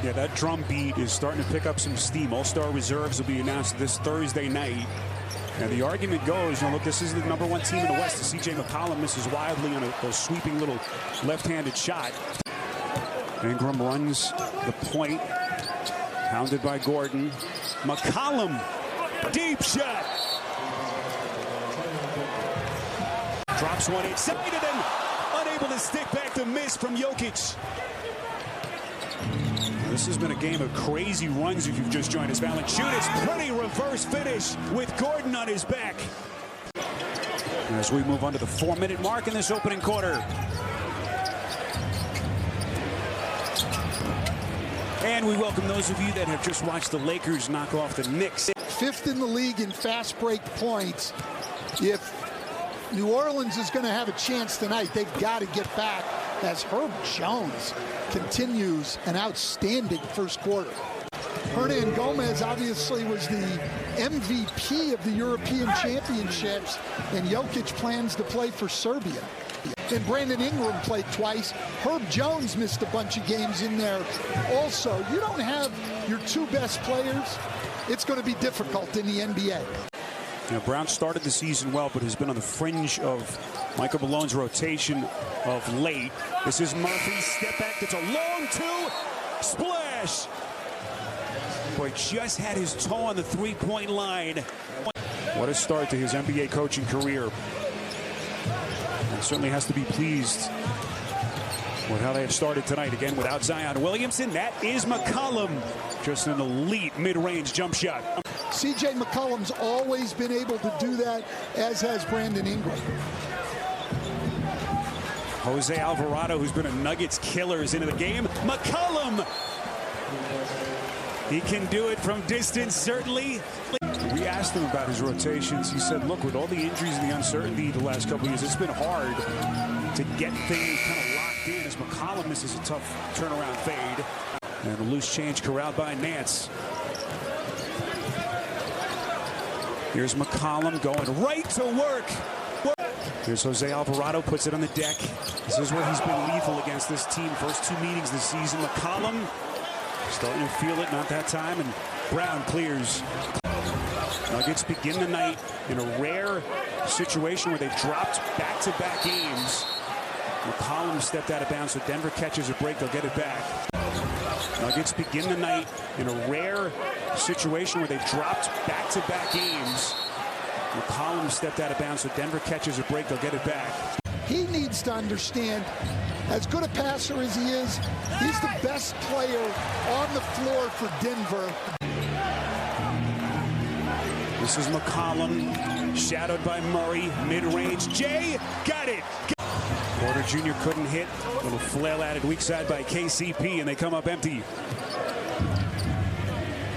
Yeah, that drum beat is starting to pick up some steam. All-Star reserves will be announced this Thursday night. And the argument goes, look, this is the #1 team in the West. The CJ McCollum misses wildly on a sweeping little left-handed shot. Ingram runs the point, pounded by Gordon. McCollum, deep shot. Drops one inside and then unable to stick back the miss from Jokic. This has been a game of crazy runs if you've just joined us. Valanciunas, pretty reverse finish with Gordon on his back. As we move on to the 4-minute mark in this opening quarter. And we welcome those of you that have just watched the Lakers knock off the Knicks. 5th in the league in fast break points. If New Orleans is going to have a chance tonight, they've got to get back as Herb Jones continues an outstanding first quarter. Hernan Gomez obviously was the MVP of the European Championships, and Jokic plans to play for Serbia. And Brandon Ingram played twice. Herb Jones missed a bunch of games in there. Also, you don't have your 2 best players, it's going to be difficult in the NBA. Brown started the season well, but has been on the fringe of Michael Malone's rotation of late. This is Murphy, step back, it's a long 2, splash. Boy, just had his toe on the 3-point line. What a start to his NBA coaching career. And certainly has to be pleased with how they have started tonight. Again, without Zion Williamson, that is McCollum. Just an elite mid-range jump shot. CJ McCollum's always been able to do that, as has Brandon Ingram. Jose Alvarado, who's been a Nuggets killer, is into the game. McCollum! He can do it from distance, certainly. We asked him about his rotations. He said, look, with all the injuries and the uncertainty the last couple of years, it's been hard to get things kind of locked in as McCollum misses a tough turnaround fade. And a loose change corralled by Nance. Here's McCollum going right to work. Here's Jose Alvarado, puts it on the deck. This is where he's been lethal against this team. First 2 meetings this season. McCollum starting to feel it, not that time, and Brown clears. Nuggets begin the night in a rare situation where they dropped back-to-back games. McCollum stepped out of bounds, so Denver catches a break. They'll get it back. Nuggets begin the night in a rare situation where they dropped back-to-back games. McCollum stepped out of bounds, so Denver catches a break. They'll get it back. He needs to understand, as good a passer as he is, he's the best player on the floor for Denver. This is McCollum, shadowed by Murray, mid-range. Jay, got it! Porter Jr. couldn't hit. A little flail added weak side by KCP, and they come up empty.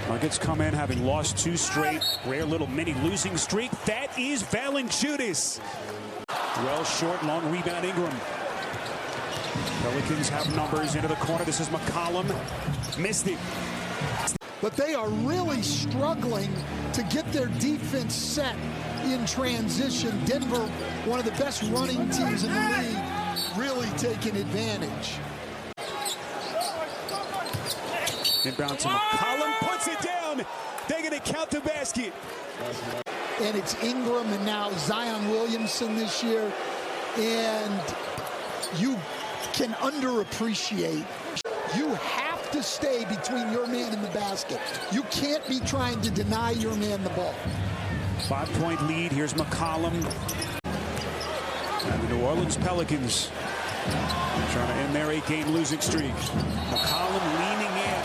Nuggets come in having lost 2 straight. Rare little mini losing streak. That is Valanciunas. Well short, long rebound Ingram. Pelicans have numbers into the corner. This is McCollum. Missed it. But they are really struggling to get their defense set in transition. Denver, one of the best running teams in the league, really taking advantage. Inbound to McCollum, puts it down. They're going to count the basket. And it's Ingram and now Zion Williamson this year. And you can underappreciate. You have to stay between your man and the basket. You can't be trying to deny your man the ball. 5-point lead. Here's McCollum. And the New Orleans Pelicans trying to end their 8-game losing streak. McCollum leaning in.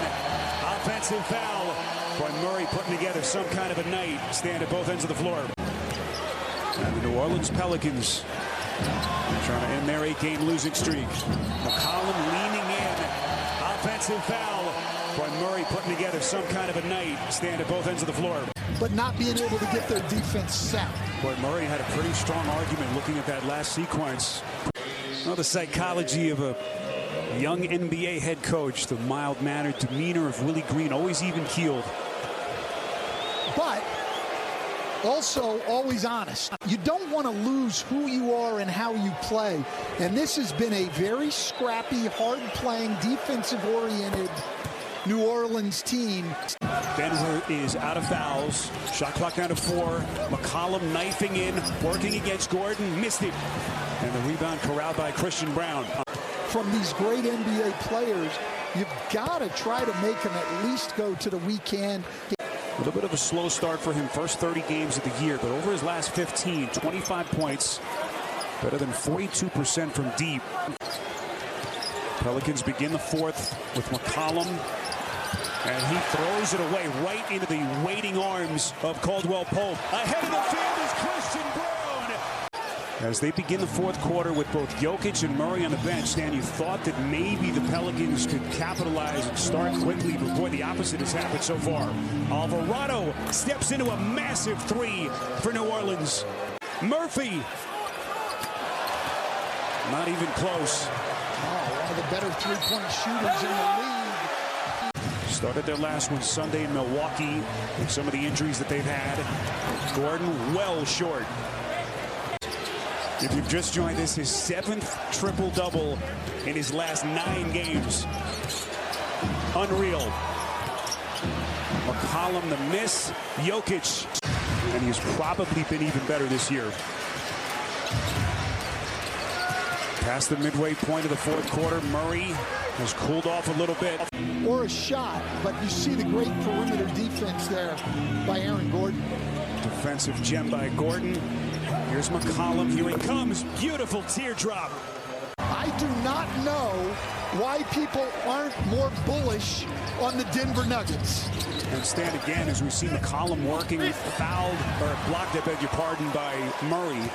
Offensive foul. Boy, Murray putting together some kind of a night. Stand at both ends of the floor. And the New Orleans Pelicans trying to end their 8-game losing streak. McCollum leaning in. Offensive foul. Boy, Murray putting together some kind of a night. Stand at both ends of the floor. But not being able to get their defense set. Boy, Murray had a pretty strong argument looking at that last sequence. Well, the psychology of a young NBA head coach, the mild-mannered demeanor of Willie Green, always even-keeled. But also always honest. You don't want to lose who you are and how you play. And this has been a very scrappy, hard-playing, defensive-oriented New Orleans team. Denver is out of fouls. Shot clock down to 4. McCollum knifing in, working against Gordon, missed it. And the rebound corralled by Christian Brown. From these great NBA players, you've got to try to make them at least go to the weekend. A little bit of a slow start for him, first 30 games of the year, but over his last 15, 25 points, better than 42% from deep. Pelicans begin the fourth with McCollum, and he throws it away right into the waiting arms of Caldwell Pope. Ahead of the field is Christian Brown. As they begin the fourth quarter with both Jokic and Murray on the bench, Stan, you thought that maybe the Pelicans could capitalize and start quickly, but boy, the opposite has happened so far. Alvarado steps into a massive 3 for New Orleans. Murphy. Not even close. Oh, one of the better three-point shooters in the league. Started their last one Sunday in Milwaukee with some of the injuries that they've had. Gordon well short. If you've just joined us, his 7th triple-double in his last 9 games. Unreal. McCollum the miss. Jokic. And he's probably been even better this year. Past the midway point of the fourth quarter, Murray has cooled off a little bit. Or a shot, but you see the great perimeter defense there by Aaron Gordon. Defensive gem by Gordon. Here's McCollum. Here he comes. Beautiful teardrop. I do not know why people aren't more bullish on the Denver Nuggets. And Stan, again, as we see McCollum working, fouled, or blocked, I beg your pardon, by Murray.